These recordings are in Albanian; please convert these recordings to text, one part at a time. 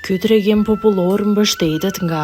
Ky tregim popullor mbështetet nga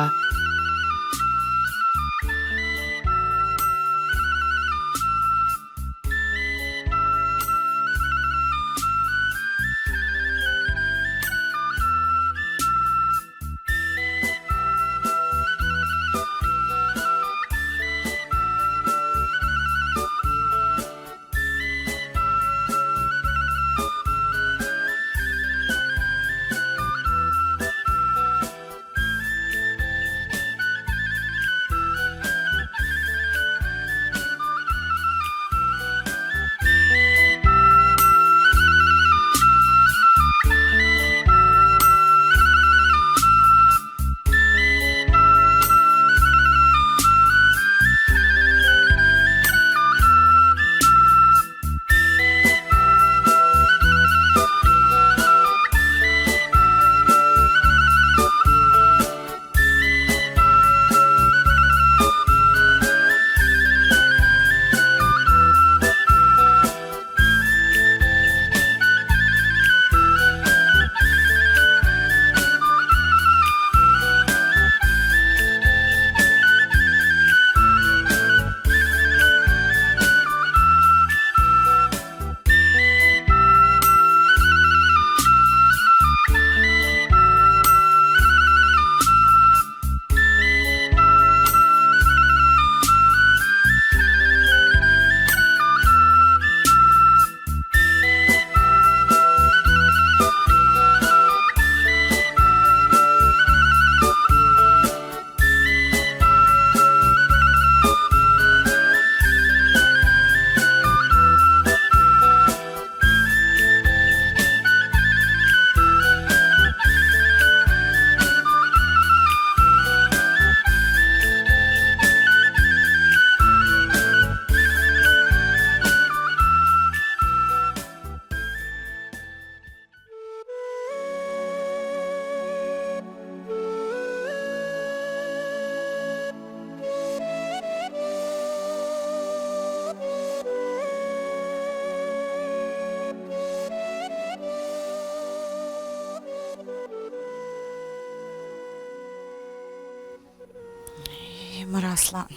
Mër Aslan.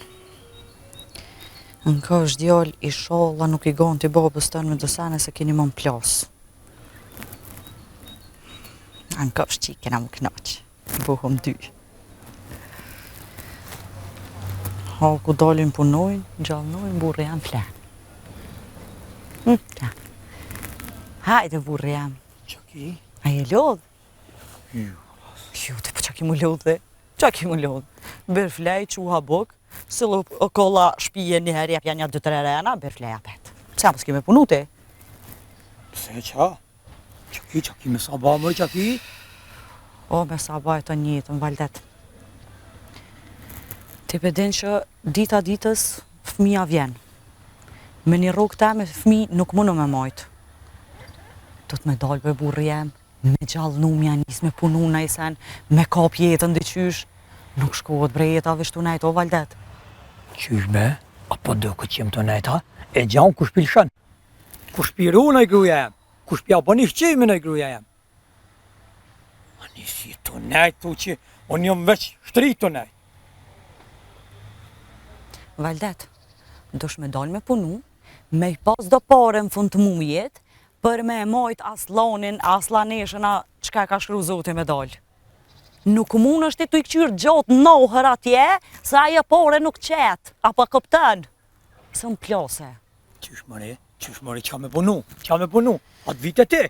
Në kë është djallë i sholla nuk i gonë t'i babës tënë me dësane se keni mon plas. Në kë është që i kena më knaqë. Buhëm dy. Ha ku dalin punojnë, gjallnojnë, burë jam flenë. Hajde burë jam. Qaki? A je lodhë? Jo. Jo, të për qaki mu lodhë. Qaki mu lodhë. Bërë flej që u habok, se o kolla shpije një herë jepja një 2-3 rena, bërë flej apet. Pse më s'ki me punu ti? Pse qa? Qaki me saba më qaki? O, me saba e të njëtë, më valdet. Ti pedin që dita ditës fëmija vjen. Me një rogë ta me fëmi nuk mundu me majtë. Do të me dalë për burë jem, me gjallë numja njës me punu në i sen, me kap jetën dyqysh. Nuk shkohet bre jeta vështu nejt, o valdet. Qysh be? Apo do këtë qim të nejta? E gjanë kush pilshën? Kush piru në i gruja jem? Kush pja po një shqimi në i gruja jem? A nisi të nejt, tu që unë jom veç shtri të nejt. Valdet, dosh me dal me punu, me i pas do pare në fund të mujet, për me majt aslanin, aslaneshën a qka ka shkru zoti me dal. Nuk mund është të i këqyrë gjotë nohër atje, sa ajo pore nuk qetë, apo këptën. Së më plase. Qysh mëre, qa me punu, atë vite ti.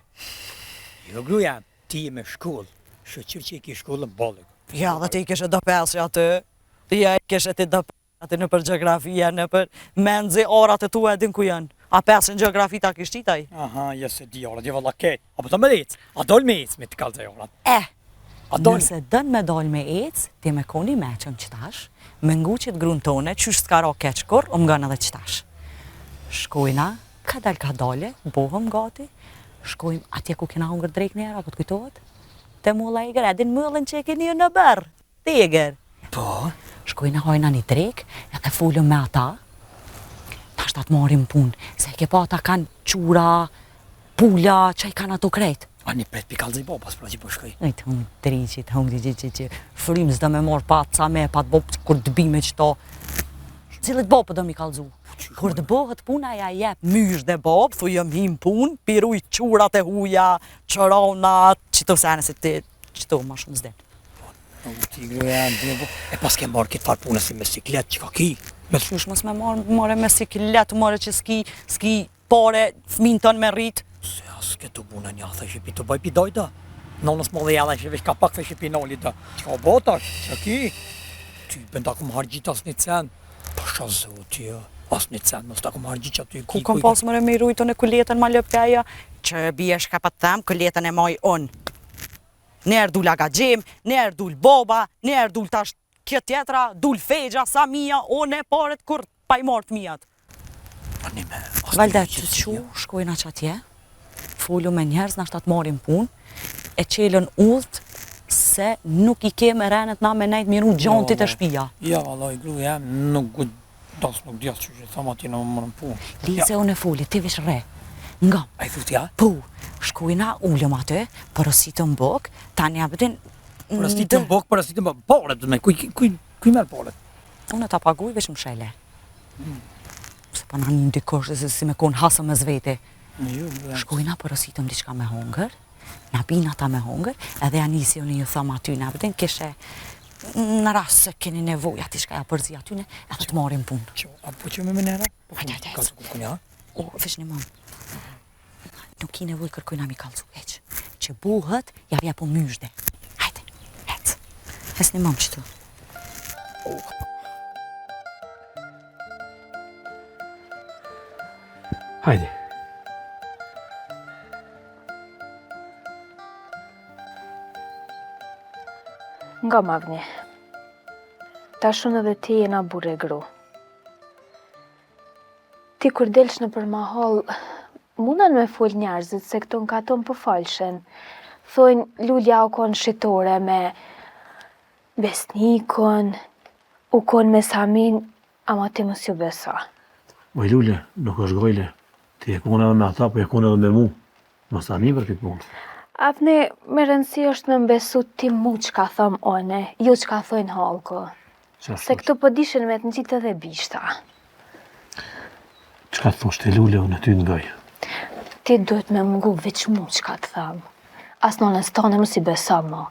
Jo gruja, ti je me shkollë, shëqyrë që i ki shkollën balëk. Ja, dhe ti kishe do pesë aty, ja i kishe ti do pesë aty në për geografia, në për menzi orat e tu edin ku janë. A pesë në geografi ta kishtitaj? Aha, jesë di orat, je valla ketë. Apo të me ecë, a dol me ecë me të kalëzaj orat. Nëse dënë me dalë me ecë, ti me koni meqën qëtash, me nguqit grunë tone, qysh s'ka ra keqkur, o më gënë edhe qëtash. Shkojna, ka dale, bohëm gati, shkojmë atje ku kena hungër drejk njera, apo të kujtohet? Te mulla i gredin mëllën që e keni në bërë, tiger. Po? Shkojna hajna një drejk, e të fullëm me ata, ta shtat marim punë, se ke pa ata kanë qura, pula, që i kanë ato krejt. Ani pret pi kallëzoj babas pra që po shkoj. Ai të hung driçi, të hung që frym s'do me marr pa ca me pa të bob kur të bime çto. Cilët bob do mi kallzu. Kur të bëhet puna ja jep mysh dhe bob, thu jam him pun, piruj qurat e huja, çoronat, çto sana se ti çto më shumë s'den. Ti gruaja ndjevo. E pas ke marr këtë far punës si me siklet që ka ki. Me Shush mos me marrë me siklet, marrë që s'ki pare fëmin ton me rrit. Se as këtu puna një thashë pi të bëj pi dojta. Nonës më dhe jalla që vesh ka pak thashë pi noli ta. Çka botash? Çka ki? Ty bën ta kum harxhit as një cent. Pasha zoti jo. As një cent mos ta kum harxhit aty. Ku kom pas më me rujtën e kuletën ma lëpjaja, që bie shka pa të them, kuletën e maj unë. Njerë dul agagjem, njerë dul boba, njerë dul tash kjo tjetra, dul fegja, sa mija, one paret kur pa i martë mijat. Ani me. Valdet, të qu, shkojna që atje, follu me njerëz, na shtat marim pun, e qelën udhët, se nuk i ke me renet na me nejt miru gjantit e shpia. Ja, vallaj, gruaja nuk das nuk djas që thamë aty në më punë. Lise unë e foli, ti vish re. Nga. A i thut ja? Po, shkojna ullëm aty, porositëm bok, tani abedin... Porositëm bok, porositëm bok, paret, kuj merë paret? Unë ta paguj veç më shele. Se pa na një ndikosh se si me konë hasëm me zvete. Shkojna porositëm diçka me hongër, na bina ta me hongër, edhe anisi unë ju thëmë aty, na abedin kishe në rast se keni nevoj ati shka ja përzi atyne, edhe të marim punë. Po që me menera? Hajde. Kalzu ku kënja? O, veç një mëmë. Nuk ki nevoj kërkojna mi kalzu, eq. Që buhet, ja vja po myshde. Hajde, hec. Hes një mëmë qëtu. Hajde. Nga mavni, ta shumë edhe ti jena burë e gru. Ti kur delsh në për mahol, mundën me full njerëzit se këto në katon për falshen. Thojnë lulja u konë shitore me besnikon, u konë me samin, ama ti mos ju besa. Moj lule, nuk është gojle. Ti e kone edhe me ata, po e kone edhe me mu. Mos ta një për këtë punë. Afne, me rëndësi është me mbesu ti mu që ka thëm one, jo që ka thojnë halko. Se këto po dishen me të njitë edhe bishta. Qka të thosh të lule, unë ty ngaj. Ti duhet me mungu veç mu që ka të thëm. As në nësë tonë mos i besa mo.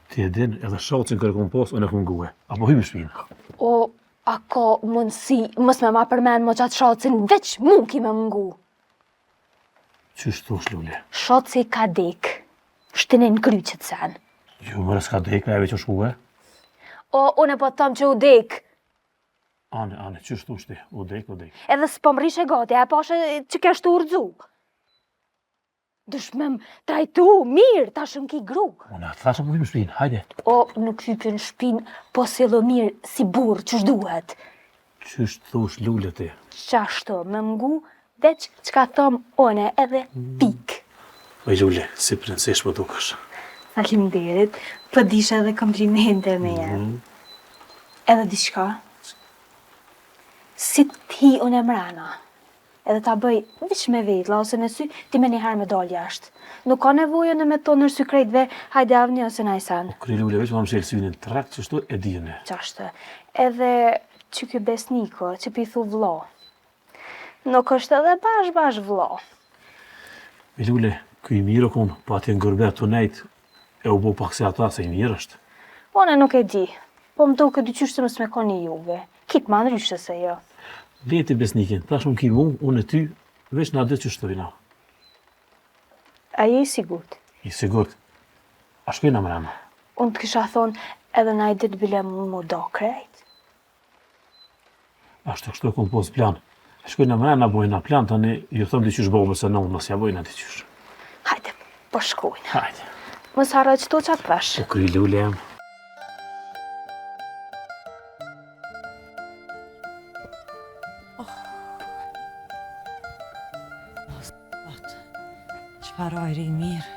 Ti e din, edhe shacin kërë kom pas, unë e kom ngue. Apo hymë shpinë. O, a ka mundësi, mos me ma përmen mo qatë shacin, veç mu ki me mungu. Qysh thosh lule? Shaci ka dek, shtinin kryqët sen. Jo, mërë s'ka dek, me e veç o shkue. O, unë e po të thamë që u dek. Ane, qysh thosh ti? U dek. Edhe s'pom rishe gati, e pashe që keshtë urdzu. Dush me më trajtu, mirë, ta shëm ki gru. Unë atë thasë po hymë shpinë, hajde. O, nuk hypin shpinë, po si lo mirë, si burë, qësh duhet. Qysh thosh lule ti? Qashto, me mungu, veç që ka thëmë one edhe pik. Oj lule, si princesh po dukesh. Faleminderit, po disha edhe komplimente me jenë. Edhe diçka, si ti unë e mrena, edhe ta bëj veç me vetla, ose në sy, ti me njëherë me dal jashtë. Nuk ka nevojë në me tonë nërë sy krejtve, hajde avni ose na i sanë. Kri lule, veç ma më shelë synin trak, qështu e dijene. Qashtë, edhe që kjo besniko, që pithu vlo, nuk është edhe bash vlo. Mi lule, këj mirë o konë, pa ti në gërbet të nejtë, e u bo pak se ata, se i mirë është. One nuk e di, po më duke dyqysh se mës me koni juve. Kitë ma ndryshë se jo. Leti besnikin, tash më ki mu, unë e ty, veç na dhe që shtojna. A je i sigurt? I sigurt. A shkojna mrena? Unë të kisha thonë edhe na i ditë bile mu do krejt. Ashtu kështu e kom pos plan. Shkojna mrena, bojna plan, tani ju thëm diqysh babës e nëmë, mos ja bojna diqysh. Hajde, po shkojnë. Hajde. Mës harra qëto qatë vesh. Po kry lule jam. Qëfar ajri mirë.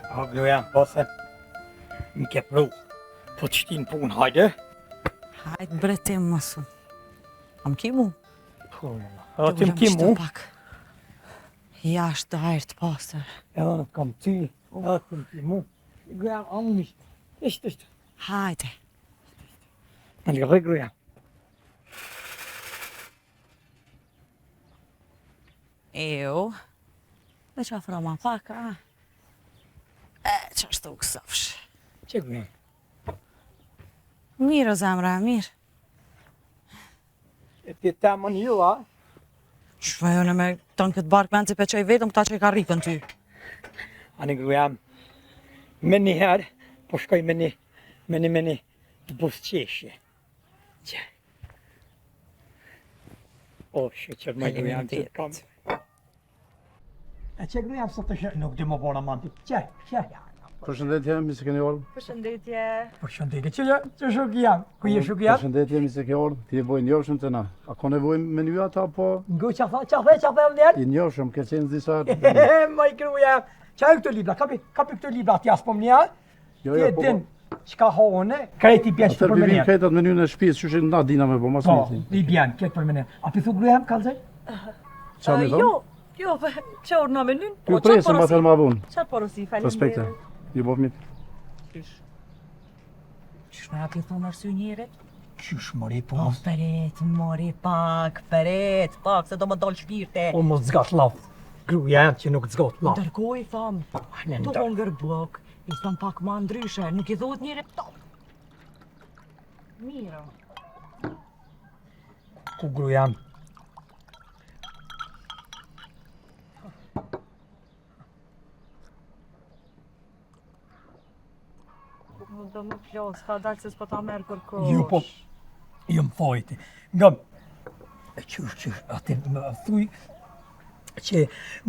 Ha, gruaja, po se, më ke pru, po të shtinë punë, hajde. Hajtë bretim mësë. Am ki mu? Ha, ti më ki mu. Jashtë ajër të pastër. Edhe në kam ty, edhe kam ty mu. Gruja, amunisht. Ishte. Hajde. Në lërë gruja. Jo. Dhe që afro ma pak, a? Që ashtu kësofsh. Që gruja? Mirë, o zemra, mirë. E ti ta më një, a? Që vajone me të në këtë barkë me në të peqoj vetëm këta që i ka rikën ty. Ani gruja, me një herë, po shkoj me një të busqeshje. Që. O, shqeqër me gruja që të kam. E që gruja sot të shë, nuk di më bona manti. Që. Përshëndetje, mi se keni orë. Përshëndetje. Përshëndetje, që shuk jam? Ku je shuk jam? Përshëndetje, mi se ke orë. Ti e boj njohshëm të na. A ko nevoj me një ata, po Ngu që the vlerë? i njohshëm, ke qenë disa... Maj gruja, që e këto libra, kapi këto libra ti asë po më një, Jo, ti jo, e po, din qka hone, krejt i bjen që Atër për më vivim njerë. kretat me një në shpisë, që na dina me po, mas Po, miti. i bjen, këtë për më njerë. A pi thu gruja më kalzaj? Qa mi thonë? Jo, që orë në menyn? Ju presë më thërë ma vunë. Qatë porosi, Respekte. Ju bof mitë. Qysh me ati thonë arsy njerit? Qysh mori po, Po, peret, mori pak, se do më dollë shpirte. o më zgat laf. Gruja jam që nuk zgat laf. Ndërkoj, thamë, Ne të ndër. hongër blok, i thëmë pak ma ndryshe, nuk i dhot njëri top. Miro. Ku gruja jam? Do më plos, ka dalë se s'po ta merë kërkosh. Ju po, ju më fojti. Nga, qysh, atë më thuj, që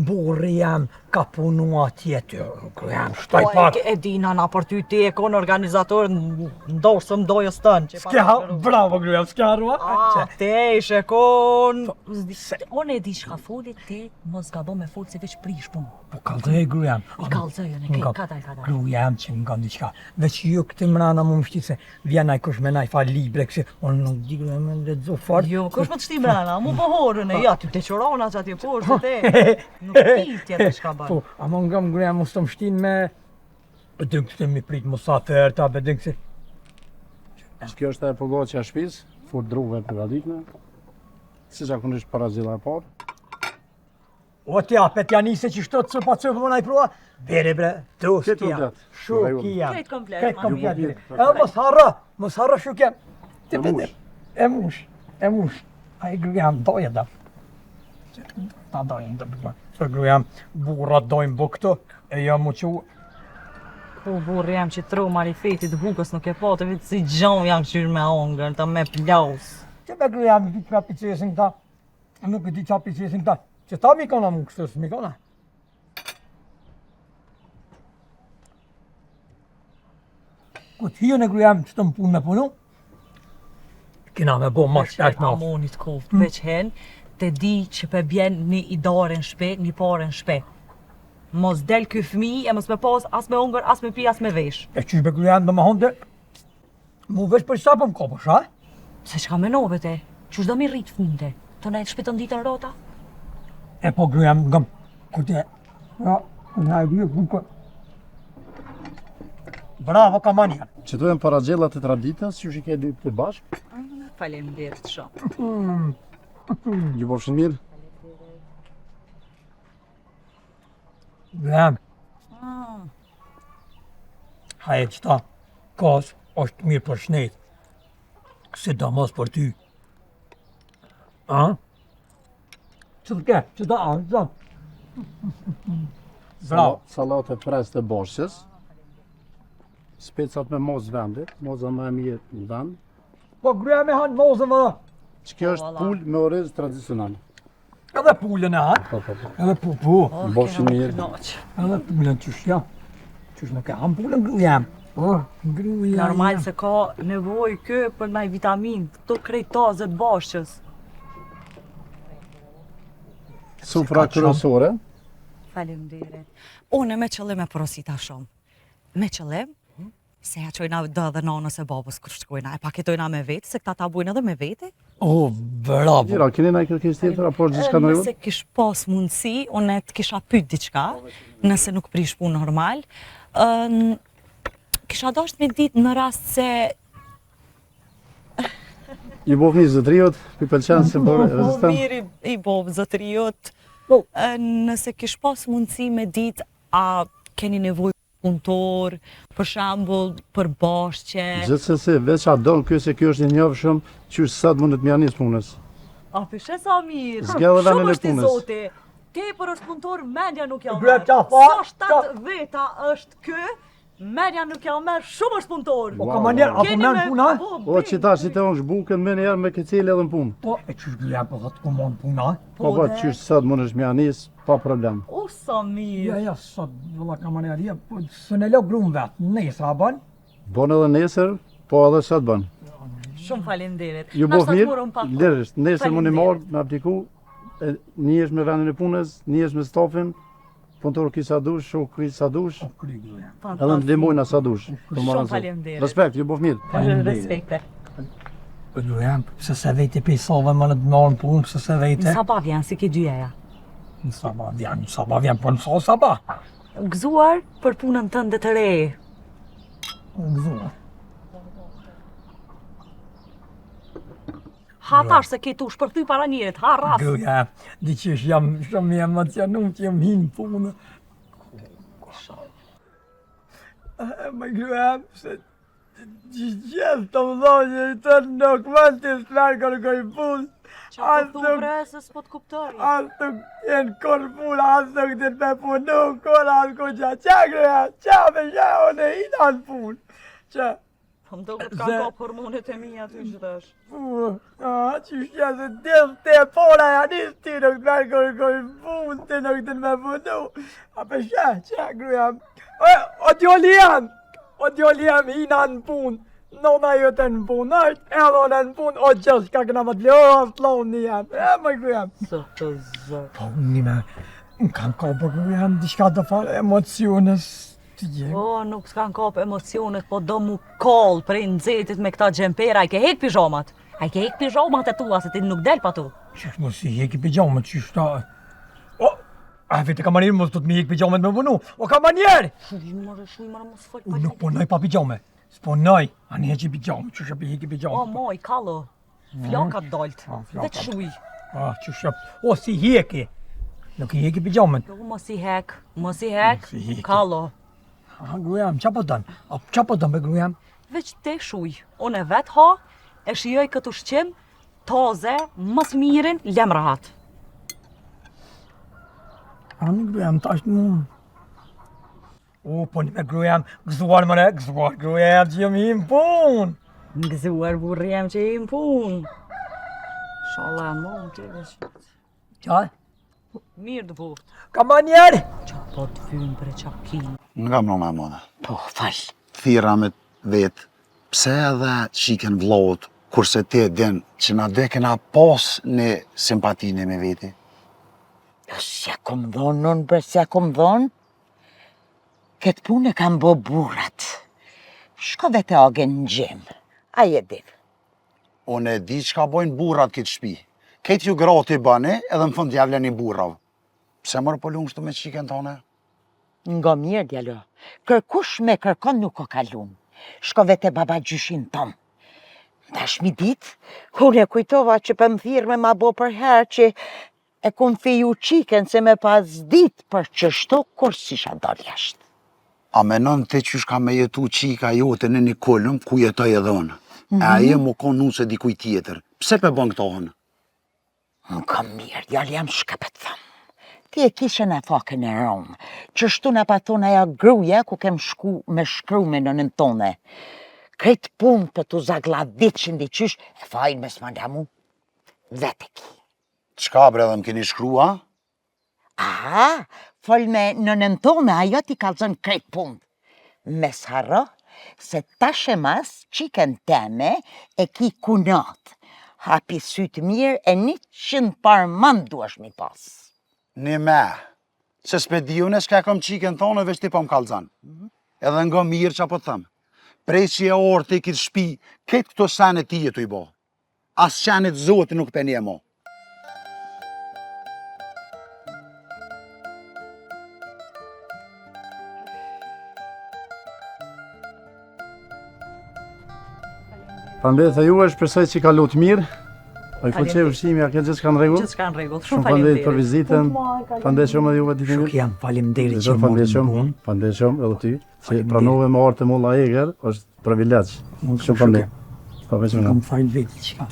burri jam ka punu atje të gruja jam, shtaj pak. E dina na për ty ti e kon organizator ndoshë së mdojës tënë. S'ke ha, bravo gruja, s'ke harua? Te ishe kon... One e di shka folit ti, mos ga bo me folë se veç prish punë. Po kalzoj gruja jam. I kalzojën e ke, kadal. Gruja jam që nga diqka. Veç ju këtë mrana më mështi se vjen ai kush me naj fa libre, kësi, unë nuk di gruja me ledzo fort. Jo, kush më të shti mrena, mu pohorën e ja, ty te qorona që atje poshtë te. Nuk ti tjetë shka banë. Po, ama nga më gruja mos të mështin me... Bëdën këtë mi prit musaferta, bëdën kësi... Kjo është e përgoqja shpisë, fut druve për radikne. Si zakonisht para zila e parë. O tja, pet janë nise që shtot së pa cëpë më naj prua. Bere bre, dos Këtë tja, komplet. shukia. Krejt komplet, Krejt ma komplet. mirë. E mos harra shukia. E mush. E mush. A i gruja më doje da. Ta dojnë të përma. Se gruja më burrat dojnë bu këto, e jam mu që... Po burri jam që tru marifetit hukës nuk e po të vitë si gjon jam qyrë me ongër, të me plaus. Që me gruja më ditë me picesin këta. Nuk e di qa picesin këta. Që ta mi kona më kështës, mi kona. Këtë hijo në gruja më që të më punë me punu, kina me bo ma shpert me ofë. Amonit koftë, veç hen, të di që pe bjen një idare në shpe, një pare në shpe. Mos del ky fëmi e mos me pas as me ongër, as me pi, as me vesh. E qysh me gruja më honde, mu veç për sa për më kopësh, a? Se çka menove te? Qysh do mi rrit fëminte? Të nejtë shpetën ditën rota? E po gruja më ngëm, këtë ja, nga e gruja kuko. Bravo Kamania. Që të jenë para gjellat e traditës, që shi ke dy të bashkë. Faleminderit shumë. Ju bofshin mirë. Gruja më. Haje qëta, kos është mirë për shnet. Si do mos për ty. A? Që të ke, që da, Bravo. Salat e pres të boshqës. Specat me mos vendit, moza më e mirë në vend. Po gruja me hanë mozën më da. Që kjo është pull me oriz tradicional. Edhe pullën e hanë. Po. Edhe po. Bofshin mirë. Edhe pullën qysh ja. Qysh nuk e hanë pullën gruja jam. Po, gruja Normal se ka nevoj kë për naj vitamin, këto krejt tazet bashqës. Sufra kryesore. Faleminderit. Unë me qëllim e porosita shumë. Me qëllim Se ja qojna dë dhe nanës e babës kër shkojna, e paketojna me vetë, se këta ta bujnë edhe me vete. O, bravo. Mira, keni na kërkesë tjetër apo gjithçka në Nëse kish pas mundësi, unë të kisha pyet diçka, nëse nuk prish punë normal. Kisha dasht me ditë në rast se Ju bo fëmijë zotëriot, pi pëlqen se bërë rezistent. mirë i bo zotëriot. Nëse kish pas mundësi me ditë, a keni nevojë punëtor, për shembull, për bashkë. Gjithsesi, veç a don ky se ky është i njohshëm, qysh sa të mundet më janis punës. A pishe sa mirë. Zgjellë dhe Shumë në është i punës. zoti. Tepër është punëtor, mendja nuk ja Bre, merr. qafa, Sa 7 veta është ky, mendja nuk ja merr, shumë është punëtor. O, ka manjer, apo Keni men me- puna? Po, O, që ta si të onë shbukën me njerë me këcili edhe në punë. Po, e qysh gruja po thot komon puna? Po, po, qysh sa të mundesh më janis, pa problem. O, sa mirë. Ja, sot, vëlla ka manjer, po, së në lo grumë vetë, nesër a ban? Bon edhe nesër, po edhe sa të bën. Shumë faleminderit. Ju Na bo shtat mirë, morëm pak. lirësht, nesër mundi marrë, Faleminderit. me apliku, njesh me vendin e punës, njesh me stafin, punëtor ki sa dush, shok ki sa dush, Kry gruja. edhe në ndihmojna sa dush. Shumë faleminderit. Respekt, ju bof mirë. Respekte. Po gruja, pse se vete pe sove më në të marrën punë, pse se vete? Sa pa vjen si ki dyja. Në saba vjen, po në sa saba. Gëzuar për punën tënde të re. Gëzua. Ha tash se ke tu shpërthy para njerit, ha ras. Gruja, di qysh jam shumë i emocionum që jam hinë punë. Me gruja, se gjithë të më dhonjë i të nuk mund të smerë kërkoj punë. Qa po thu bre, se s'po të kuptoj. As nuk jenë kur punë, as nuk të me punu, kur as kur qa gruja, qa me qa unë e hinë anë punë. Qa, Po më do këtë kanë ka hormonet e mija ty që dësh. qysh që se dilë të pora janis ti nuk të merë kërkoj punë, ti nuk të me punu. A për qa gruja, o djoli jam hinë anë punë. Nona jote në punë është, edhe në në punë, o gjithë ka këna më të ljohë, flonë një jam, më gruja. Zëtë zë. Po, një me, më kanë ka për gruja, diçka të farë emociones të gjë. Po, nuk s'kan kap emocionet, po do mu kall prej nxetit me këta gjempera, i ke hek pijamat. A i ke hek pijamat e tua, se ti nuk del pa tu. Qysh mos si heki pijamet, qysh ta... O, a vete ka manjerë mos të të mi hek pijamet me punu. O ka manjerë! Shuj mërë mos fol Unë nuk punoj pa pijame. S'punoj, ani heqi pijame, qysh e pi heki O, pijame. moj, kallo. Flakat dolt. flakat. Veç shuj. Qysh e... O, si heki. Nuk i heki pijamet. Jo, mos i hek, mos i hek, Mos i hek. kallo. Grujam, qa po dënë? A qa po dënë me grujam? Veç te shuj. Unë e vet ha, e shijoj këtë ushqim, taze, mos mirin, lem rahat. Ani grujam, tash mu... O, po një me grujam, gëzuar më ne, gëzuar grujam që jam himë punë. Ngëzuar burri jam që i më pun. Shala, mo, më të veç. Qa? Mirë të bukt. Ka manjerë! Qa po të vynë për e qakin. Nga më në mëna. Po, fal. Thira me vetë, pse edhe qiken vlot, kurse ti din që na dhe kena pas në simpatine me veti. Se kom dhonë, non bre, se kom dhonë. Këtë punë e kam bë burat. Shko dhe të agen në gjemë. A je div. Unë e di që ka bojnë burrat këtë shpi. Këtë ju grati bëni edhe në fund javlen i burrav. Pse mërë po lungështu me qiken tone? Nga mirë, djalo. Kërkush me kërkon nuk o kalun. Shko dhe të baba gjyshin tom. Dash mi dit, unë e kujtova që për më thirë me ma bo për herë që e kun fiju qiken se me pas dit për që shto kur si sha dal jashtë. A menon ti qysh ka me jetu qika jote në një kolëm ku jetoj edhe unë. E aje mu kon nuse dikuj tjetër. Pse pe bën këto unë? Më kam mirë, djali jam shkapet thëmë. Ti e kishe në fakën e Romë, që shtu në paton aja gruja ku kem shku me shkru me nënën tone. Këtë punë për të zagladit që ndi qysh, e fajnë me s'manda mu. Vete ki. Qka bre dhe më keni shkrua? Aha, fol me nënën tone, ajo ti kalzën këtë punë. Mes harro, se tash e mas, qiken teme e ki kunat. Hapi sytë mirë e 100 parë mandë duash mi pas. Një me, se s'pe di unë s'ka kom qiken thonë veç ti po më kalzan. Edhe nga mirë që po të thëmë. prej që e orë të i këtë shpi, këtë këto sanë ti e të i bo. As qanit zotë nuk për një mo. Faleminderit e juve, shpresoj që ka lutë mirë. Po i fuqe ushqimi, a ke gjithçka në rregull? Gjithçka në rregull. Shumë faleminderit për vizitën. Faleminderit shumë edhe juve ditë mirë. Shuk jam faleminderit që Faleminderit shumë. Faleminderit shumë edhe ty. Që pranove me orë të mulla Eger, është privilegj. Shumë faleminderit. Po veç kam fal vetë që ka.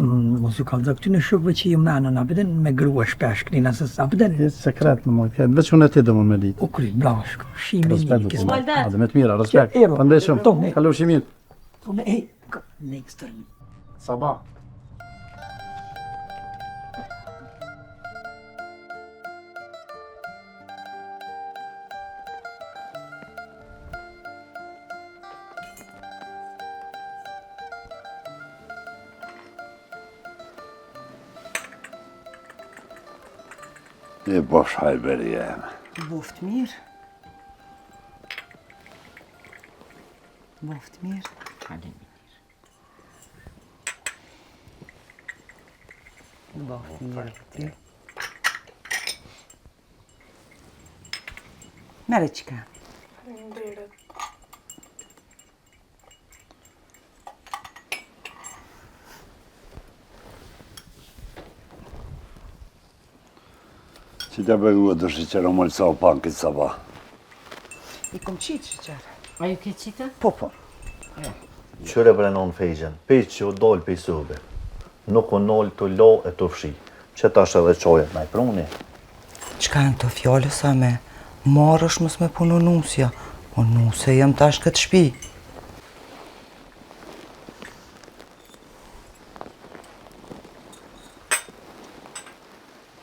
Mos u kalza këty në shokëve që jam nanë, na bëden me grua shpesh, kënina se sa bëden. Është sekret në moj. Veç unë ti do më me ditë. U kry, bravo, shimi Respekt. një. Adë me të mira, respekt. Faleminderit shumë. Kalu ushqimin. Tonë, ej, next turn. Sabah. E bosh hajberi jeme. Boft mirë. Boft mirë. Faleminderit. Boft mirë ti. Merë qka. Faleminderit. Që të bëgua të shqeqero mëllë sa o pak këtë sabah. I kom qitë shqeqerë. A ju ke qita? Po, po. Qëre brenon fejgjen, pej që u dollë pej sube. Nuk u nollë të lo e të fshi. Që ta shë dhe qojet na i pruni. Qka në të fjallë sa me marrësh mës me punu nusja. O nuse jem tash këtë shpi.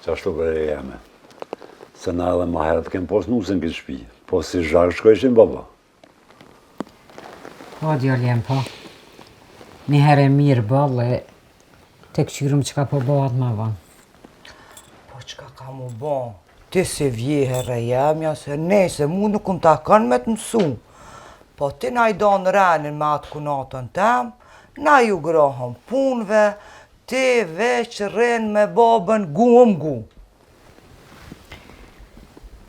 Qashtu bërë jeme. Se na edhe ma herët kem pos nusën këtë shpi. Po si zharë shkojshin baba. Po, djallë jem, po. Një herë e mirë bëllë, te këqyrëm që ka po bëhat ma vanë. Po qka ka mu bo? Ti se vjeherë jemja, se ne se mu nuk më takon me të mësu. Po ti na i donë renin me atë kunatën tem, na ju grohën punve, ti veç rren me babën gu.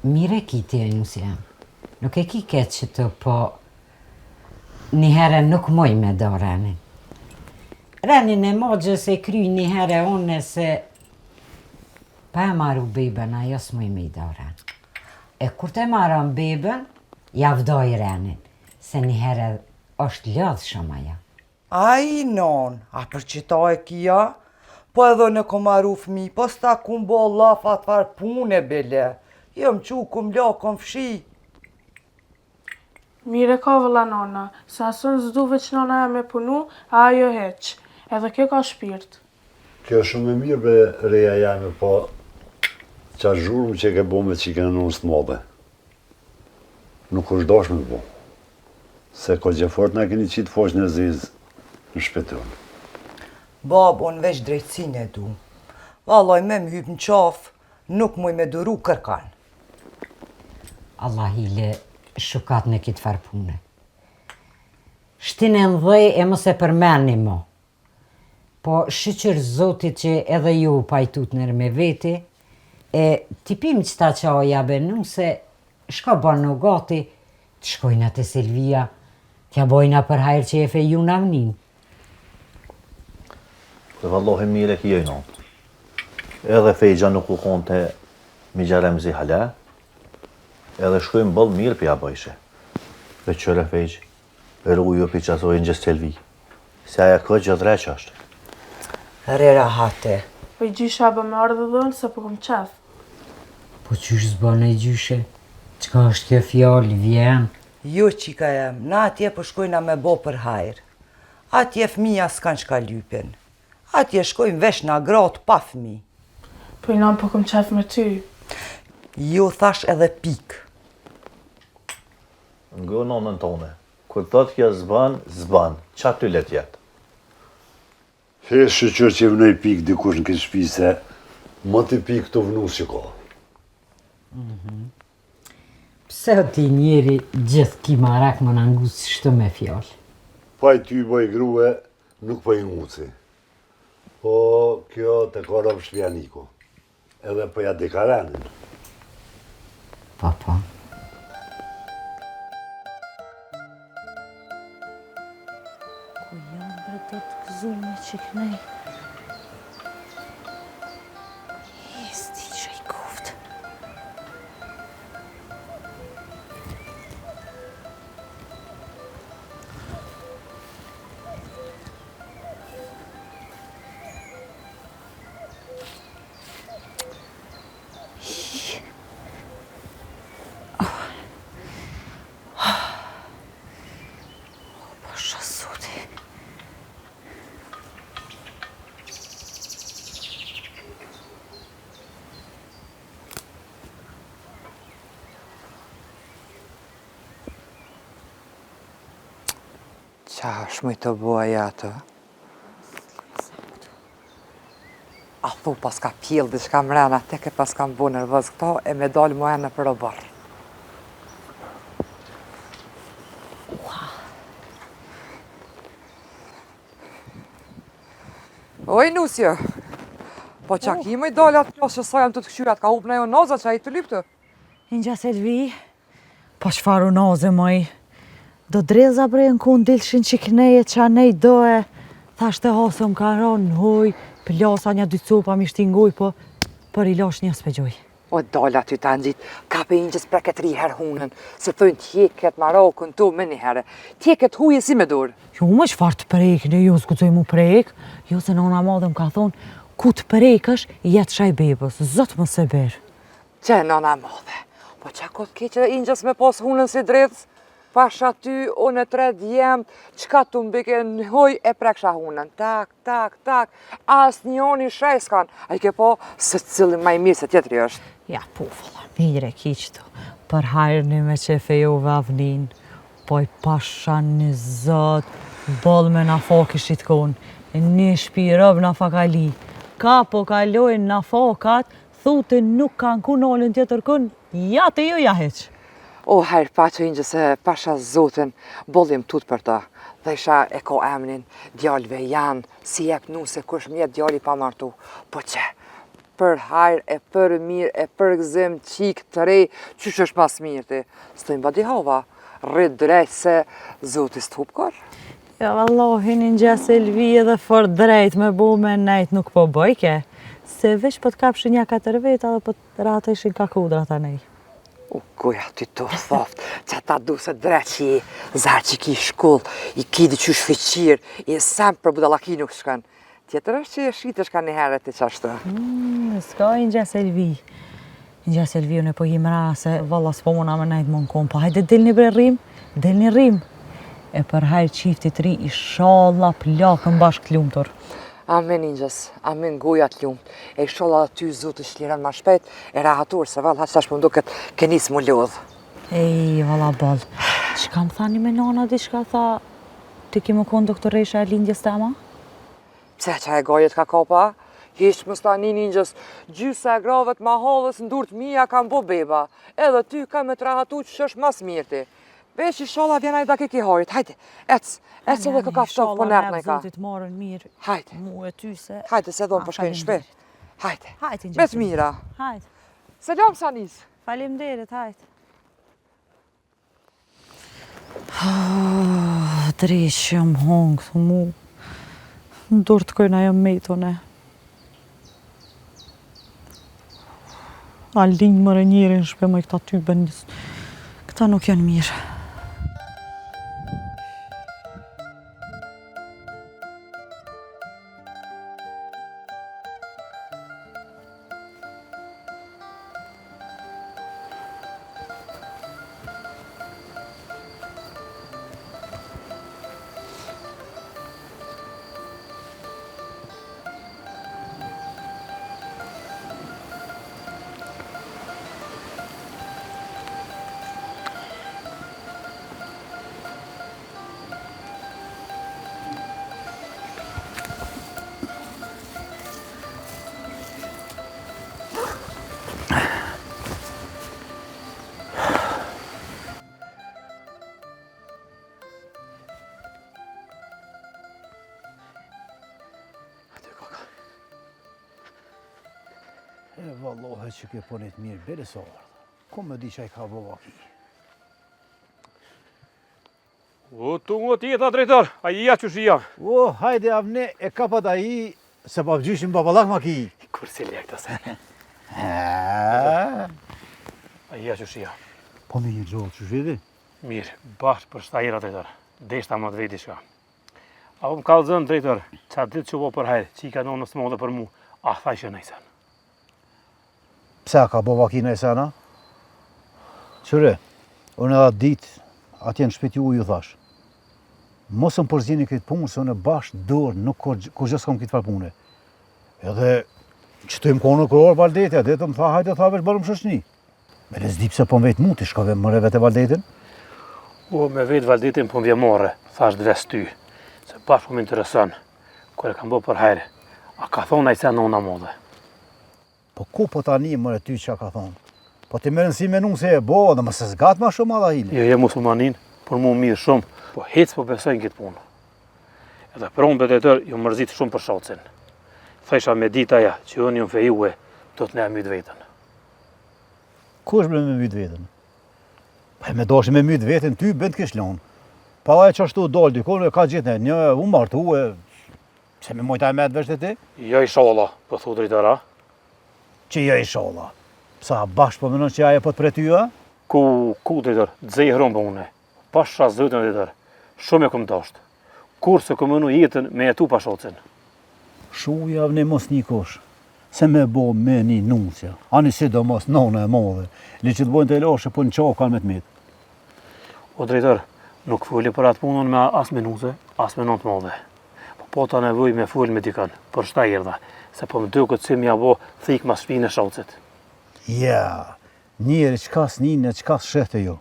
Mire ki ti e nusë jam. Nuk e ki ketë që të, po një herë nuk moj me do renin. Renin e mogjës e kry një herë une se pa e maru beben, ajo s'moj me i do renin. E kur te marën beben, javdoj renin, se një herë është lodhë shumë aja. Ai non, a përqita e kia? Po edhe në kom maru fmi, po s'ta kum bo lafat far pune bele. Jem qu kum la kom fshi. Mire ka vëlla nona, sa asën zdu veç nona e me punu, a ajo heq. Edhe kjo ka shpirt. Kjo është shumë e mirë be reja jeme, po qa zhurëm që ke bo me që i ke në nusë të modhe. Nuk është dosh me bo. Se ko gjefort na keni qitë fosh në zizë në shpetun. Bab, unë veç drejtsin e du. Vallaj me më hyp në qafë, nuk muj me duru kërkan. Allah hile shukat në kitë farpune. Shtinë në dhej e mos e përmeni mo. Po shqyqër zotit që edhe ju pajtut nërë me veti, e tipim qëta që o jabe se shka banë në gati, të shkojna të Selvia, t'ja bojna për hajrë që e fe ju në avnin. Dhe vallohi mire ki jojnon. Edhe fejgja nuk u konë të mi gjerem zi hala, edhe shkojmë bëllë mirë pja bëjshe. Ve qëre fejgjë, e rruju për qasojnë gjë Selvi. Se aja këtë gjë dreq është. Rera hate. Po i gjysha bë me ardhë dhëllë se po kom qef. Po qysh zbën e gjyshe? Qka është kjo fjallë, vjen? Jo qika jem, na atje po shkojna me bo për hajrë. Atje fmija s'kan qka lypin. Atje shkojmë vesh na gratë pa fmi. Po i nam po kom qef me ty. Jo thash edhe pik. Ngo nonën tone, kur thot kjo zban, qa ty let jetë? Hes shëqër që vënoj pik dikush në këtë shpi se më të pik të vënus që ka. Se o ti njeri gjithë ki marak më nëngusë shtë me fjallë. Pa i ty boj grue, nuk po i nguci. Po kjo të korov shpjaniko. Edhe po ja dekaranin. Papa. Ku janë bre do të këzume që kënej? Esti që i koftë. Qa është me të bëja atë? A thu pas ka pjellë dhe shka mrena, teke pas kam bo nervëz këto, e me dalë mu e në për o bërë. Oj, Nusjo, po qa ki me i dalë atë qasë që sa jam të të këshyrat, ka hup në jo noza që a i të lyptë? Inja Selvi, po çfarë noze moj? Do dreza bre në kun dilshin që këneje qa nej doe, thashtë e hasëm ka ronë në huj, plasa një dy copa mi shtinguj, po për i lash një s'pegjoj. O dalë aty të angjit, ka pe ingjës preket ri her hunën, se thënë tjeket marokën tu me një herë, tjeket huje si me dorë. Jo më qëfar të prejkë, jo s'gudzoj mu prejkë, jo se nona madhe më ka thonë, ku të prejkësh, jetë shaj bebës, zëtë më se berë. Që nona madhe, po qa kot keqe ingjës me pas hunën si dredhës? Pash aty, unë e tret jem, qka të mbike në hoj e preksha hunën. Tak, tak, tak, as njoni shaj s'kan. A i ke po se cilin ma i mirë se tjetëri është. Ja, po, vëlla, mire kiqto, për hajrëni me që fejove avnin, po i pasha një zët, bol me na fakishit konë, një shpirëv na fakali. Ka po kalojnë na fakat, thute nuk kanë ku nolën tjetër kënë, ja të ju ja heqë. O, hajrë pa që ingjë se pasha zotin, bollim tut për ta. Dhe isha e ko emnin, djallëve janë, si jep nuse kush mjetë djalli pa martu. Po që, për hajrë e për mirë e për gëzim qik të rej, qysh është mas mirë ti? Stojnë badi hava, rrit drejt se zotis të hupkar. Ja, vallahin Inja Selvi edhe fort drejt me bu me nejt nuk po bojke. Se vesh po të kapshin një 4 veta dhe po të rata ishin ka kudra ta nej. U, kuja ty të thoft, që ta du se drejt që i zarë që ki shkull, i ki di qysh fiqir, i sem për budalaki nuk shkan. Tjetër është që i shqitë shka një herët të qashtë. S'ka Inja Selvi. Inja Selvi unë e po jimra se valla s'po muna me nejt më në kom, pa hajde del një bre rrim, del një rrim. E për hajrë qiftit ri, inshallah plakën bashkë t'lumëtur. Amen, Ingjës, amen, goja t'lumt. E inshallah ty zotë shliran ma shpejt, e rahatur, se valla haqë tash për mdo këtë kenis mu lodhë. Ej, valla bal, që kam thani me nana di shka tha, ti ki më konë doktoresha e lindjes tema? Pse që e gajet ka kapa? Hish më stanin Ingjës, gjysa e gravet ma halës në durët mija kam bo beba, edhe ty ka me t'rahatu që është mas mirti. Vesh inshallah vjen ai da ke ki harit, hajde, ec edhe ka kaftof po nërë në ka. Zotit marën mirë, Hajde, mu e ty se... hajde se dhonë po shkojnë shpe. Hajde, Hajde, bet mira. Hajde. Selam Sanis. Faleminderit, hajde. Dresh jam hongë, thu mu. Në dorë të kojna jam metone. A linjë mërë njërin shpe më i këta ty bëndis. Këta nuk janë mirë. E vallohe që ke punit mirë belesor. Ku më di që ai ka bovaki. O, tu ngo tjeta, drejtor, a i ja që shia. O, hajde avne e kapat ai se pa gjyshin babalak ma ki. Kur si lek të se. A A i ja që shia. po me një gjollë që shvidi? Mirë, bashkë për shtajera, drejtor. Deshta më të veti shka. A më kalë zënë, drejtor, qa ditë që po për hajrë, që i ka në smodhe për mu, a thaj që nejsen. Pse ka bovaki në esena? Qëre, unë edhe ditë atje në shpeti ju thash. Mos më përzini këtë punë, se unë bashkë dorë, nuk kur gjë s'kam këtë farë pune. Edhe që të im konë në këror Valdetja, dhe të më tha hajde tha veç bërëm shëshni. Me le zdi pse po më vetë mu, ti shkove mëre vete Valdetin? O, me vetë Valdetin po më vje more, thash dves ty, se bashkë po më interesën, kër e kam bo për hajrë, a ka thonë a i se në ona modhe. Po ku po tani mëre ty që ka thonë? Po ti merën si menu se e bo, dhe më se zgat ma shumë adha hile. Jo, je musulmanin, por mu mirë shumë, po hec po besojnë këtë punë. Edhe për unë betejtër, ju mërzit shumë për shocin. Thesha me ditaja që unë ju në fejue, do të ne e mytë vetën. Ku është me mytë vetën? Pa me doshë me mytë vetën, ty bënd kish lonë. Pa dhe që ashtu dollë dikon, ka gjithë një, unë martu, se me mojta e me të veç të ti? Jo i sholla, po thu drejtara. Që jo i sholla. Sa bashkë po menon që aje po të pre tyja? Ku drejtër, dzej hron për une. Pasha zëtën drejtër, shumë e këm dashtë. Kur se këm mënu jetën me jetu pa shocin. Shuja vë ne mos një kosh, se me bo me një nusja. Ani si do mos nona e modhe, li që të bojnë të eloshe po në qohë kanë me të mitë. O drejtër, nuk fulli për atë punën me as me nuse, as me non të modhe. Po ta nevoj me full me dikën, për shta erdha, se po më duket si mja bo thik mas shpinë e shocit. Ja, njeri qka s'nine, qka s'shete ju.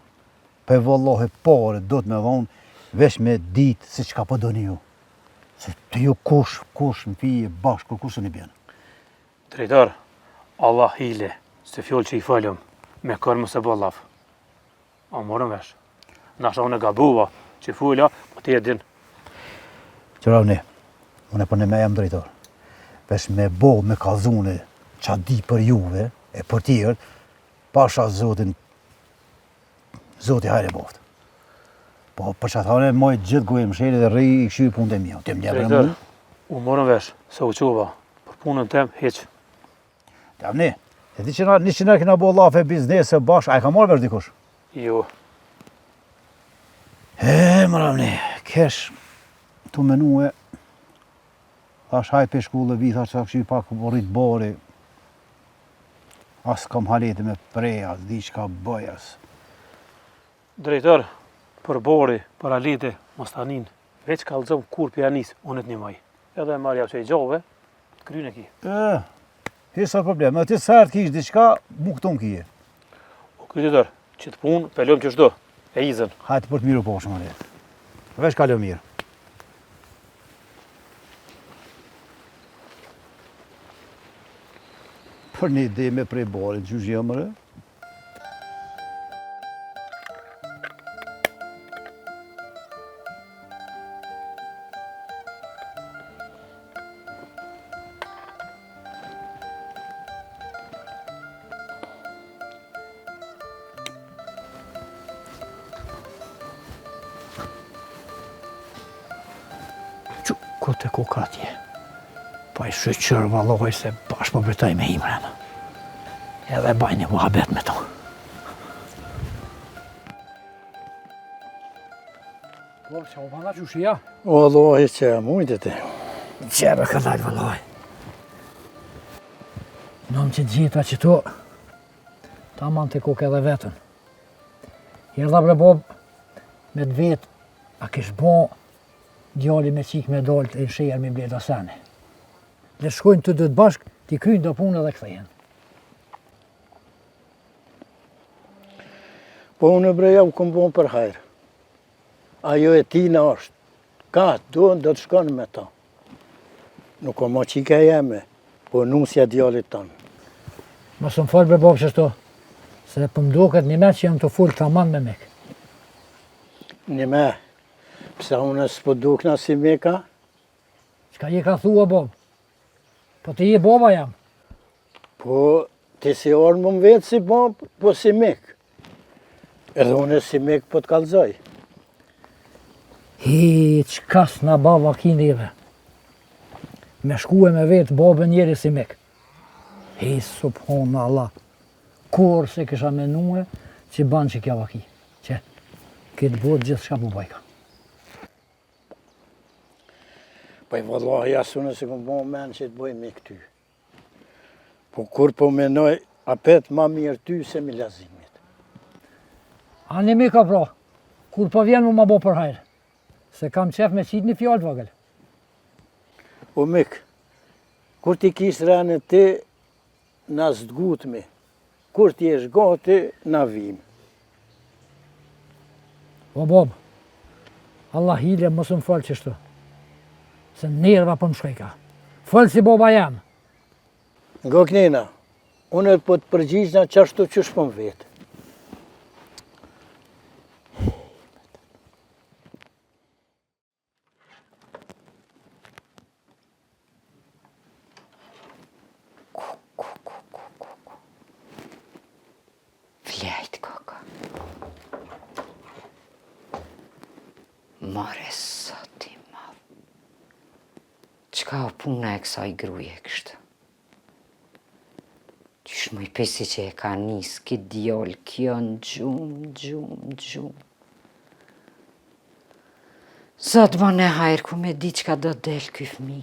Pe vallohi pare do të me dhonë, vesh me ditë se qka po do një ju. Se të ju kush në fije bashkë, kur kush në bjenë. Drejtar, Allah hile, se fjoll që i falëm, me kërë mëse bë laf. A morëm vesh. Nasha unë e gabuva, që fulla, po ti e din. Qëravni, unë e për në me jam drejtar. Vesh me bo, me kalzune, qa di për juve, e për tjerët, pasha zotin, zoti hajre boftë. Po për që thane, moj gjithë gojë msheli dhe rri i këshyri punë të mija. Drejtar, u morëm vesh, se u quva, për punën tem, heq. Javni, e ti që një që nërë kina bo lafe biznese bashkë, a e ka marrë vesh dikush? Jo. Mëravni, kesh, tu menue, thash hajt për shkullë dhe vitha që këshyri pak rrit bori, as kam haleti me preja, di që ka bëjas. Drejtar, për bori, për alete, mos tanin, veç kalzëm kur pianis, unë të një maj. Edhe e marja që i gjove, të kryne ki. Hisa problem, e ti sërtë kish diqka, mu këtu më kije. O kreditor, që të punë, pelëm që shdo, e izën. Hajtë për të miru po shumë alet. Vesh kalë mirë. Për një ide me prej borit, që shë jëmëre? Ku të kukatje. Po i shqyqërë valoj se bashkë po bërtoj me imren. Edhe bajnë një muhabet me to. Po, që u përna që shia? O, Allah, që e mujtë ti. Qebe ka dajtë valoj. Nëmë që gjitha që tu, ta man të kuke edhe vetën. Jerdha bre bob, me të vetë, a kish bo djali me qik me dollë të shërë me bleda sene. Le shkojnë të dhëtë bashkë, t'i kryjnë do punë edhe këthejnë. Po unë breja u kom bon për hajrë. Ajo e tina është. Ka, do të shkonë me ta. Nuk o ma qika jeme, po nusja djallit tanë. Mos më falë bre bob qështu, se për mduket një me që jam të full të aman me mek. Një me. Pse unë s'po dukna si meka? Qka je ka thua, bob? Po të je boba jam. Po, ti si orë më vetë si bab, po si mik. Edhe unë si mik po të kalzoj. Qka s'na baba ki neve. Me shkue me vetë babën njeri si mik. Subhanallah. Kur se kisha menue që banë që kja vaki. Që këtë botë gjithë shka po bajka. Po i vallahi asune se kom bo men që të boj me këty. Po kur po menoj, apet ma mirë ty se mi lazimit. Ani mi ka pra, kur po vjen mu ma bo për hajrë. Se kam qef me qitë një fjallë vogël. O mik, kur ti kisë rënë ti, na zdgutmi. Kur ti esh gati, na vim. O bob, Allah hile mos më falë qështu. Se nerva për më shkajka. Falë si boba jam. Nga knena, unë po të përgjishna qashtu që shpëm vetë. Vlejt, kaka. Mare sot i madhë. Qka o puna e kësaj gruje kështë? Qysh më i pesi që e ka njës këtë djollë kjo në gjumë. Zot më ne hajrë ku me di qka do del këj fmi.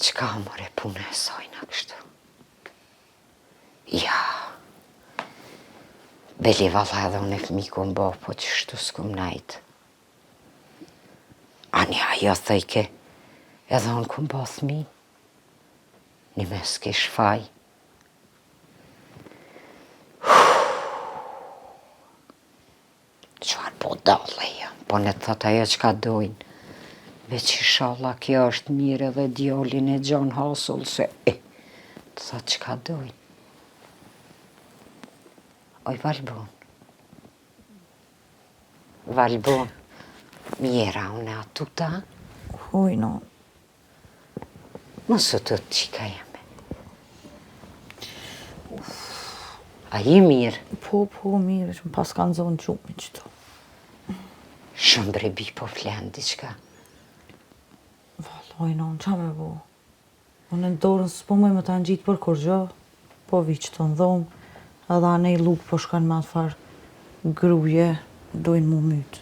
Qka more pune e sajna kështu? Ja. Beli valla edhe unë e fmi ku mbo, po që shtu s'kum najtë. Ani ajo thëjke, edhe unë ku mbo thmi. Një me s'ke shfaj. Qfar po dalle jam, po në të thot ajo qka dojnë. Veç inshallah kjo është mirë edhe djallin e gjon hasull se të thot qka dojnë. Oj, Valbon, mjera unë atuta? Oj, no. Mësë të të qika jeme. A i mirë? Po, mirë, që më pas kanë zonë gjumë qëto. Shumë brebi po flenë diqka. Oj, no, qa me bo? Unë në dorën s'po mëj më të në gjitë për kur gjo, po vi që të ndhomë. Edhe anë i lukë po shkanë me atë farë gruje, dojnë mu mytë.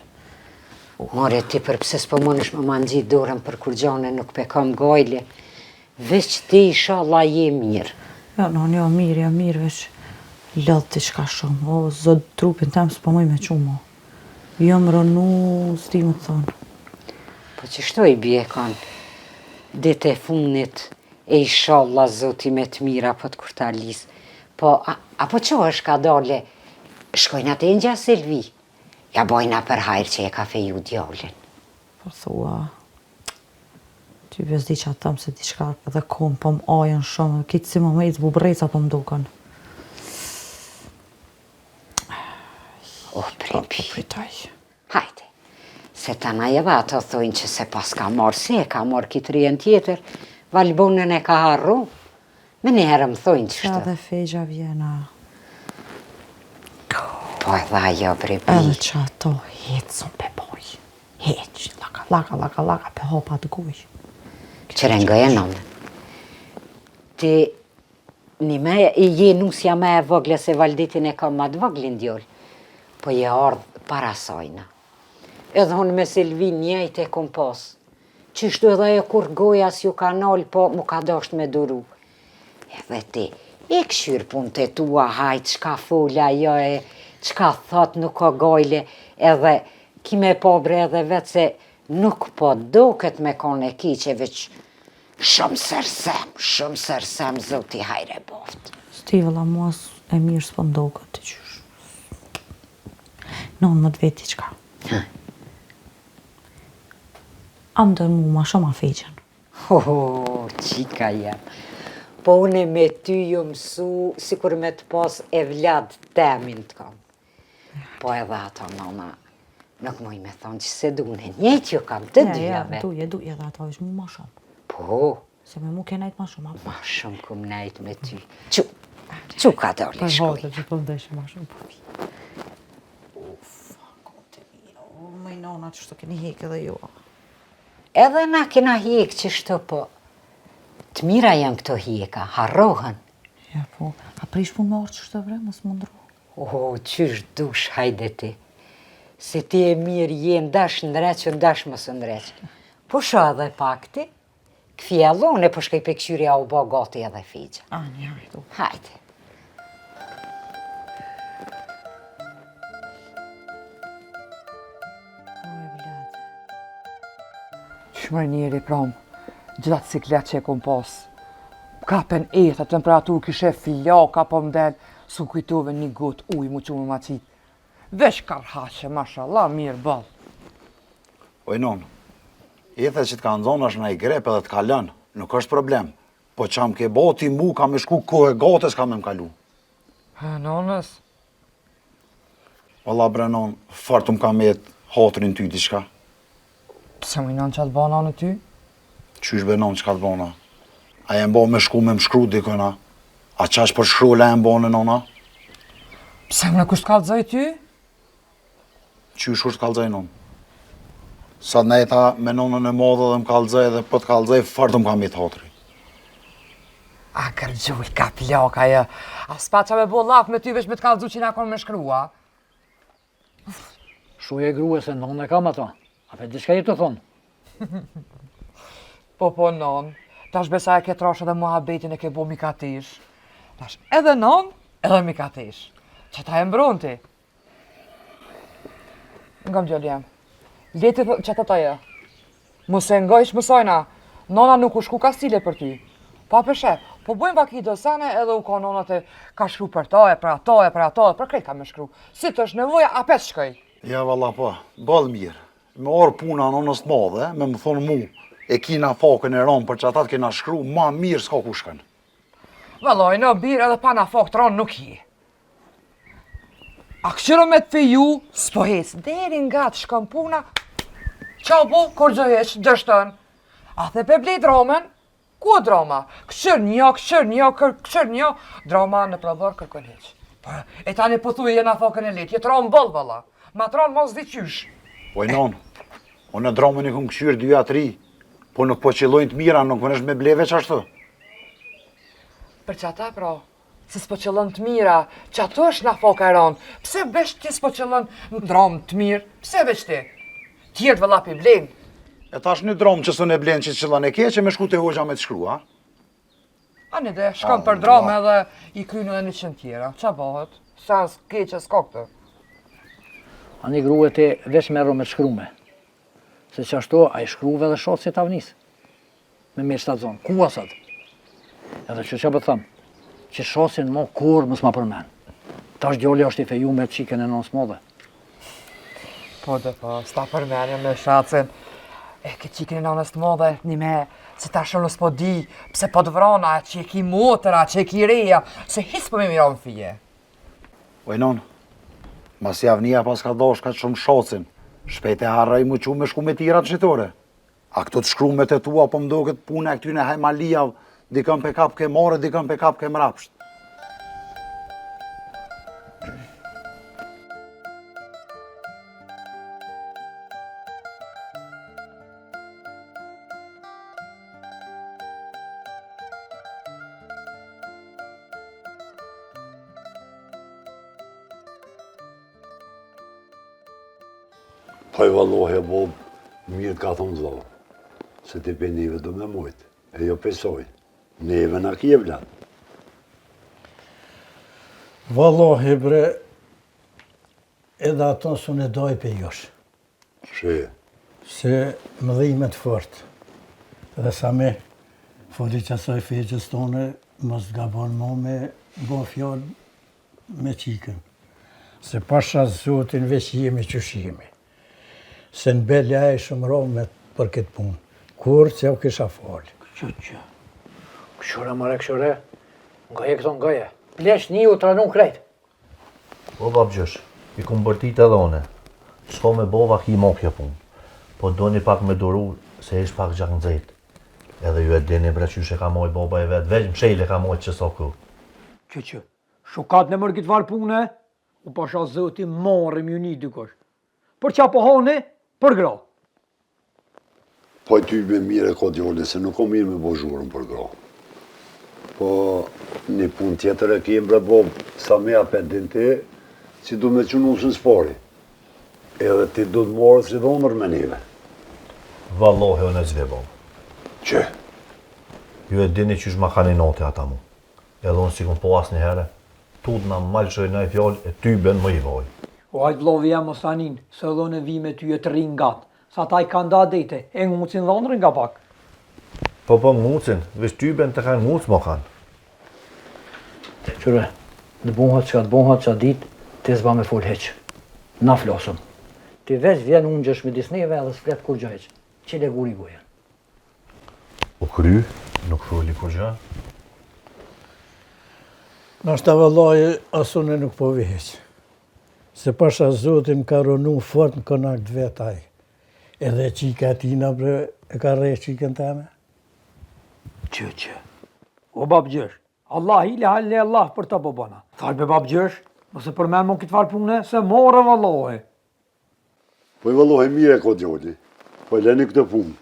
More ti përpse s'po mënësh më ma në gjitë dorën për kur gjone nuk pe kam gajle. Veç ti inshallah je mirë. Ja, no, jo, mirë, veç lëdhë t'i shka shumë. O, zëtë trupin tem s'po mëj me qumo. Jo më rënu, s'ti më të thonë. Po që shto i bje kanë? Dite e funit e inshallah zoti me të mira po të kur ta lisë. Po, apo që është ka dole, shkojnë atë e nja Selvi, ja bojna për hajrë që e ka feju djallin. Po thua, ty bezdi që atë tëmë se t'i shkarpë edhe kom, po më ajën shumë, kitë si më mejtë bubreca po më duken. O, prepi. Po pritaj. Hajde, se ta na jeva ato thojnë që se pas ka marë, se ka marë kitë rijen tjetër, Valbonën e ka harru. Me një herë më thojnë që shtë. Qa dhe fejgja vjena. Po edhe ajo brebi. Edhe që ato hecën pe boj. Heq, laka, pe hopat goj. Qëre nga e nëmë. Ti një me je nusja me e vëgle se Valditin e ka ma të vëglin djoll. Po je ardhë para sajna. Edhe unë me Selvi njejt e kom pas. Qështu edhe e kur goja s'ju ka nalë, po mu ka dasht me duru. Edhe ti, e këshyrë punë të tua, hajtë, qka folja jo e, qka thot nuk ka gajle, edhe kime pobre edhe vetë se nuk po doket me kone kiqe, veç shumë sërsem, zoti hajre boft. Stivella, muas e mirë s'po ndoket të qysh. Në më të veti qka. Am dërë mu ma shumë a fejgjen. Qika jam. Po une me ty ju mësu, si kur me të pas e vlad temin të kam. Po edhe ato, mama, nuk moj me thonë që se dune, njëtë ju kam të dyjave. Duje edhe ato është mu ma shumë. Po, Se me mu ke nejtë ma shumë. ma shumë kum nejtë me ty. Që ka dole Për shkoj? hote që po vdeshë ma shumë po vi. Kote mija, me i nona që shto keni hek edhe ju. Edhe na kena hek që shto, po të mira janë këto heka, harrohen. Ja, po, a prish pun me orë që shto vre, mos mundru. O, qysh dush, hajde ti. Se ti e mirë jenë dash ndreqë, dash mos ndreqë. Po shë edhe pak ti, këfjellone, po shkaj pe këshyria u bo gati edhe figja. Një hajdu. Hajde. Shmër njeri prom, gjithat ciklet që e kom pas. Kapen eta, temperaturë kishe filaka po mdel, su kujtove një got uj mu qumë ma qitë. Vesh karhaqe, mashallah, mirë bal. Oj non, ethe që t'ka ndonë është në i grep edhe t'ka lënë, nuk është problem. Po që më ke boti mu ka me shku kohë e gatës ka me m'kalu. Nonës? Valla bre non, fort më ka me hatrin ty diçka. Pse më i non që atë bana në ty? Qysh be non që ka të bona? A e mbo me shku me më shkru dikona? A qash për shkru le e mbo në nona? Pse më në kusht kallëzoj ty? Qysh kusht kallëzoj non? Sa të nejta me nonën e modhe dhe më kallëzoj dhe po të kallëzoj fort më ka me të hatri. A kërgjuj ka plaka ja. A s'pa qa me bo laf me ty vesh me të kallëzu që na kon me shkrua? Shuje grue se ndonë e kam ato. A pe diçka i të thonë? Po, non. Tash besa e ke trashe dhe muhabetin e ke bo mikatish. Tash edhe non, edhe mikatish. Që ta e mbron ti? Nga më gjallë jem. Leti që të taja. Muse ngojsh mësojna. Nona nuk u shku ka stile për ty. Pa përshe, po bojmë vaki do sene edhe u ka nonat e ka shkru për to, e për ato, e për ato, e për krejt ka me shkru. Si të është nevoja, a pes shkoj. Ja, valla po, balë mirë. Me orë puna nonës të madhe, me më thonë mu, e kina fakën e ronë për që atat kena shkru, ma mirë s'ka ku shkën. Valloj, në birë edhe pa na fakë të ronë nuk hi. A këshyro me të feju, s'po hes, deri nga të shkën puna, qa po, kur gjëhesh, dështën. A the pe blej dromen, ku o drama? Këshër një, drama në prodhor kërkën heq. E tani po thuj jena fakën e letë, jetë ronë bëllë, valla. Ma të ronë mos di qysh. Oj non, unë e dramën i këmë këshyrë 2-3, po nuk po qëllojnë të mira, nuk vënesh me bleve që ashtu. Për që ata pra, si s'po qëllën të mira, që ato është na foka e ronë, pse veç ti s'po qëllën në dramë të mirë, pse veç ti? Tjertë vëlla pi blenë. E tash një dramë që së ne blenë që qëllën e keqe me shku të hoxha me të shkru, a? A një dhe, shkon për dramë edhe i krynë edhe 100 tjera, qa bëhet? Sans keqe s'ka këtë. A një grue ti vesh merro me të shkrume. Se që ashtu, a i shkruve dhe shotë si të avnis. Me mirë stazonë, ku asat? Edhe që për thëmë, që shosin mo kur mës ma përmen. Tash djoli është i feju me qiken e nësë modhe. Po dhe po, s'ta përmenja me shacin. E ke qiken e nënës të modhe, një me, që ta shumë s'po di, pse po të vrona, që e ki motëra, që e ki reja, se hisë po me mira në fije. Oj non, mas javnia pas ka dosh ka shumë shocin, shpejt e harraj më që me shku me tirat shqitore. A këto të shkru me të tua, po mdo këtë punë e këtyne hajmalijav, dikën pe kap ke more, dikën pe kap ke mrapsht. Paj vallohi e bob, mirë ka thonë zlo, se ti pe neve do me mojtë, e jo pesoj, neve na kje vlad. Vallohi bre, edhe ato së në doj pe josh. Shë? Se më dhimet fort. Dhe sa me foli që asaj feqës tonë, mos gabon mo me bo fjallë me qikën. Se pasha zotin veç jemi që shimi. Se në belja e shumë romet për këtë punë. Kur që u kisha fali. Këshore mare këshore, ngoje këto ngoje. Plesh një u tranu krejt. O bab Gjosh, I kom bërtit edhe one. Shko me bova ki mo kjo pun. Po do një pak me duru se ish pak gjak nxejt. Edhe ju e dini bre qyshe ka moj boba e vetë, veç mshejle ka moj që so ku. Që, shokat në mërë këtë varë pune, u pasha zëti marëm ju një dykosh. Për qa po hane, për gra. Po ty me mire ko djole, se nuk o mirë me bo zhurën për gra. Po një pun tjetër e kemë bre bob, sa me apet din ti, si du me qunu së në spori. Edhe ti du të morë si dhonër me neve. Vallohi o në zve bob. Që? Ju e dini qysh ma kanë i note ata mu. Edhe unë si kun po as një herë, tut na malqoj në i fjallë e ty ben më i vaj. O hajtë vlovi jam mos tanin, se edhe në vi me ty e të rinë gatë. Sa ta i kanë da dete, e ngucin dhonërin nga pak. Po ngucin, veç ty ben të kanë nguc mo kanë. Qyre, në bunhat që ditë, ti zba me full heqë. Na flosëm. Ti veç vjen unë gjësh me disneve edhe s'flet kur gjë heqë. Që le guri gojen. U kry, nuk foli kur gjë. Nështë të vëllohi, asune nuk po viheq. Se pasha zotin ka ronu fort në konakt vetaj. Edhe qika tina bre, e ka rej qikën teme? Që. O bab gjësh, Allah hile halle Allah për ta babana. Thalë be bab gjësh, nëse përmen më këtë farë pune, se more vëllohi. Po i vëllohi mire ko djoli, po i leni këtë punë.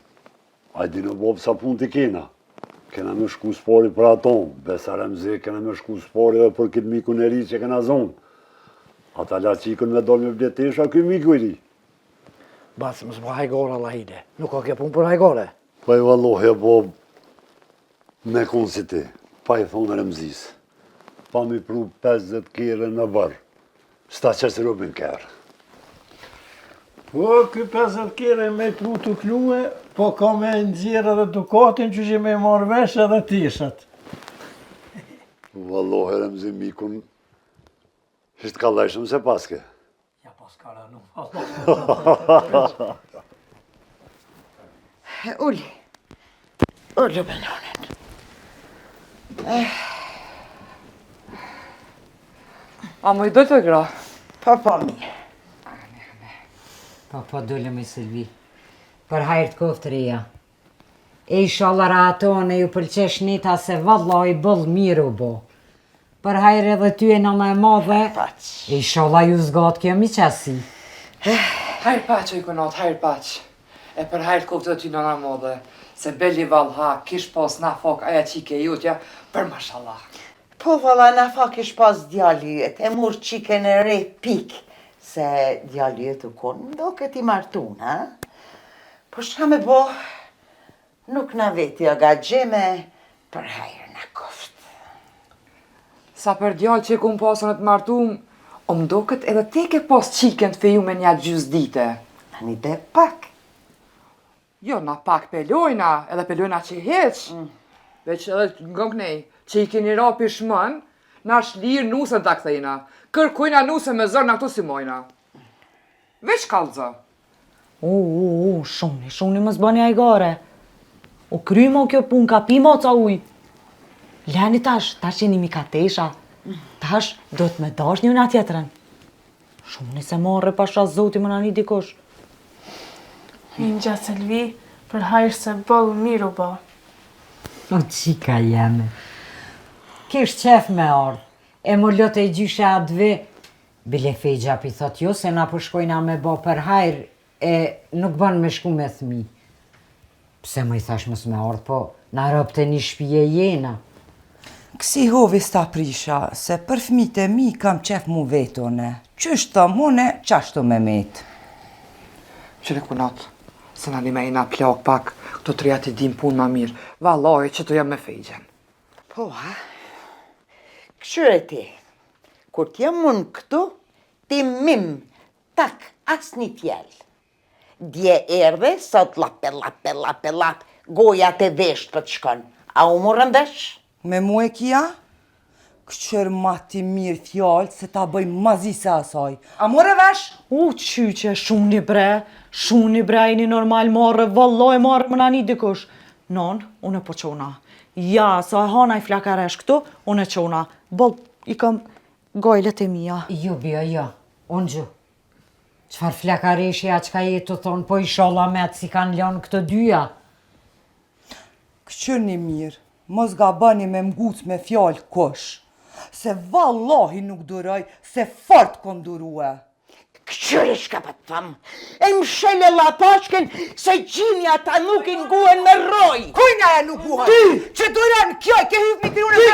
Ajdi në bob sa punë t'i kena. Kena me shku spori për aton, Besa Remzi, kena me shku spori dhe për këtë miku në ri që kena zonë. Ata la qikën me dojnë me bletesha, këj miku i ri. Basë më s'ba hajgore Allah hile, nuk ka kje punë për hajgore. Po i vëllohi e bob me konë si ti, pa i thonë Remzis. Pa mi pru 50 kere në bërë, sta qësë rubin kërë. Po, këj 50 kere me pru të klume, po ka me nëzirë edhe dukatin që që me marrë vesh edhe tishat. Vallohi Remzi mikun, ishtë ka lejshëm se paske. Ja paskara nuk. Ullë me nonet. A më i dojtë të gra? Pa mirë. Po dole me Silvi. Për hajrë të koftëria. E inshallah rahatone ju pëlqesh nita se vallaj bëll mirë u bo. Për hajrë edhe ty e nëna e madhe, e inshallah ju zgat kjo mi qasi. Hajrë paq o i konat, hajrë paq. E për hajrë të koftë dhe ty nëna modhe, se belli valha, kish pos na fok aja qike jutja, për mashallah. Po valla na fa kish pas djallijet, e mur qiken e re pik, se djallijet u konë do këti martun, ha? Po shka me bo, nuk na veti aga gjeme, për hajrë na koftë. Sa për djallë që ku më pasën e të martum, o më do këtë edhe te ke pas qiken të feju me nja gjys dite. Ani be pak. Jo, na pak pelojna, edhe pelojna që heq. Veç edhe nga kënej, që i keni rapi shmën, na shlirë nusën të akthejna. Kërkujna nusën me zërë në këto si mojna. Veç kalëzë. Shuni më zbani ajgare. O krymo kjo pun, ka pimo ca uj. Leni tash jeni mi katesha. Tash do të me dash një nga tjetërën. Shuni se morre pasha zoti më nani dikush. Hinja Selvi, për hajrë se bëllë mirë u bë. O qika jeme. Kish qef me ardhë. E më lote i gjyshe adve. Bile fejgja pi thot jo se na përshkojna me bo për hajrë e nuk ban me shku me thmi. Pse më i thash mës me ardhë, po na rëpte një shpije jena. Kësi hovi sta prisha, se për fmit e mi kam qef mu vetone. Qështë të mune, qashtu me met. Qëre kunat, se na një me ina plak pak, këto të reja ti dim pun ma mirë. Valoj, që të jam me fejgjen. Po, ha? Këshyre ti, kur t'jam unë këtu, ti mim, tak, as një fjell. Dje erdhe, sot lap, goja të vesh për të shkon. A u morën vesh? Me mu e kia? Këqër ma ti mirë fjallë se ta bëj mazi se asaj. A more vesh? Qyqe, shumë një bre, e një normal marrë, vëlloj marrë më nani dikush. Non, unë e po qona. Ja, sa e hana i flakaresh këtu, unë e qona. Bëll, i kam gajlet e mija. Jo, bia, jo. Unë gjë. Qfar flakareshja që ka jetë të thonë, po i sholla me atë si kanë lënë këtë dyja? Këqëni mirë, mos ga bani me mguc me fjallë kosh, se vallahi nuk duroj, se fort kondurua. Këqëri shka pa të thamë, e më shele lapashken se gjimja ta nuk i nguhen me roj. Kujna e nuk guhen? Ty! Që duran kjo, ke hyp mi krune